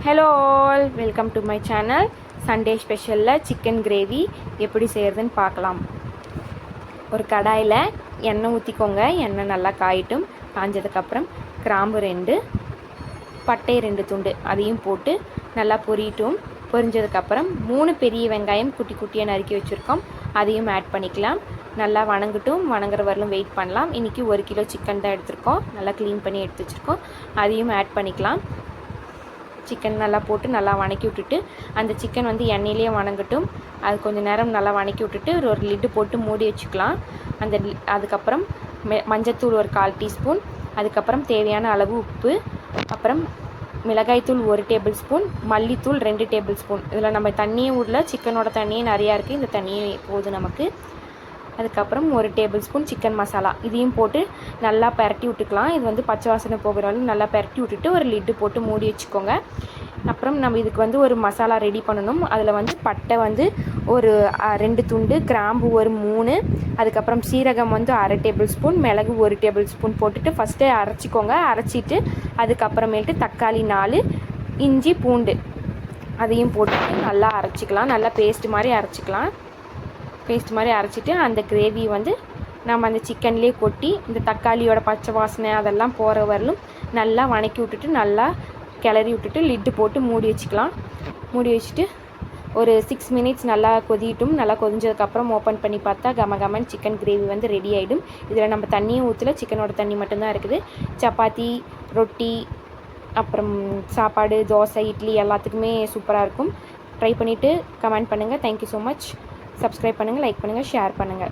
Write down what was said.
Hello all, welcome to my channel. Sunday ஸ்பெஷலில் chicken gravy எப்படி செய்கிறதுன்னு பார்க்கலாம். ஒரு கடாயில் எண்ணெய் ஊற்றிக்கோங்க. எண்ணெய் நல்லா காயட்டும். காஞ்சதுக்கப்புறம் கிராம்பு 2, பட்டை 2 துண்டு அதையும் போட்டு நல்லா பொரியட்டும். பொரிஞ்சதுக்கப்புறம் 3 பெரிய வெங்காயம் குட்டி குட்டியாக நறுக்கி வச்சுருக்கோம், அதையும் ஆட் பண்ணிக்கலாம். நல்லா வணங்கட்டும். வணங்குற வரலும் வெயிட் பண்ணலாம். இன்றைக்கி 1 கிலோ சிக்கன் தான் எடுத்துருக்கோம். நல்லா க்ளீன் பண்ணி எடுத்து வச்சுருக்கோம், அதையும் ஆட் பண்ணிக்கலாம். சிக்கன் நல்லா போட்டு நல்லா வணக்கி விட்டுட்டு அந்த சிக்கன் வந்து எண்ணெயிலே வணங்கட்டும். அது கொஞ்சம் நேரம் நல்லா வணக்கி விட்டுட்டு ஒரு லிட்டு போட்டு மூடி வச்சுக்கலாம். அதுக்கப்புறம் மஞ்சத்தூள் ஒரு 1/4 டீஸ்பூன், அதுக்கப்புறம் தேவையான அளவு உப்பு, அப்புறம் மிளகாய்த்தூள் 1 டேபிள் ஸ்பூன், மல்லித்தூள் 2 டேபிள் ஸ்பூன். இதில் நம்ம தண்ணியே ஊடல, சிக்கனோட தண்ணியே நிறையா இருக்குது, இந்த தண்ணியே போதும் நமக்கு. அதுக்கப்புறம் 1 டேபிள் ஸ்பூன் சிக்கன் மசாலா, இதையும் போட்டு நல்லா பரட்டி விட்டுக்கலாம். இது வந்து பச்சை வாசனை போகிற அளவு நல்லா பரட்டி விட்டுட்டு ஒரு லிட்டு போட்டு மூடி வச்சுக்கோங்க. அப்புறம் நம்ம இதுக்கு வந்து ஒரு மசாலா ரெடி பண்ணணும். அதில் வந்து பட்டை வந்து ஒரு 2 துண்டு, கிராம்பு ஒரு 3, அதுக்கப்புறம் சீரகம் வந்து 1/2 டேபிள் ஸ்பூன், மிளகு 1 டேபிள் ஸ்பூன் போட்டுட்டு ஃபஸ்ட்டே அரைச்சிக்கோங்க. அரைச்சிட்டு அதுக்கப்புறமேட்டு தக்காளி 4, இஞ்சி பூண்டு அதையும் போட்டுட்டு நல்லா அரைச்சிக்கலாம். நல்லா பேஸ்ட் மாதிரி அரைச்சிக்கலாம். பேஸ்ட் மாதிரி அரைச்சிட்டு அந்த கிரேவி வந்து நம்ம அந்த சிக்கன்லேயே கொட்டி இந்த தக்காளியோட பச்சை வாசனை அதெல்லாம் போகிற வரலும் நல்லா வணக்கி விட்டுட்டு நல்லா கிளறி விட்டுட்டு லிட்டு போட்டு மூடி வச்சுக்கலாம். மூடி வச்சுட்டு ஒரு 6 மினிட்ஸ் நல்லா கொதிட்டும். நல்லா கொதிஞ்சதுக்கப்புறம் ஓப்பன் பண்ணி பார்த்தா கமகமன் சிக்கன் கிரேவி வந்து ரெடி ஆகிடும். இதில் நம்ம தண்ணியும் ஊற்றல, சிக்கனோட தண்ணி மட்டும்தான் இருக்குது. சப்பாத்தி, ரொட்டி, அப்புறம் சாப்பாடு, தோசை, இட்லி எல்லாத்துக்குமே சூப்பராக இருக்கும். ட்ரை பண்ணிவிட்டு கமெண்ட் பண்ணுங்கள். Thank you so much. சப்ஸ்கிரைப் பண்ணுங்கள், லைக் பண்ணுங்கள், ஷேர் பண்ணுங்கள்.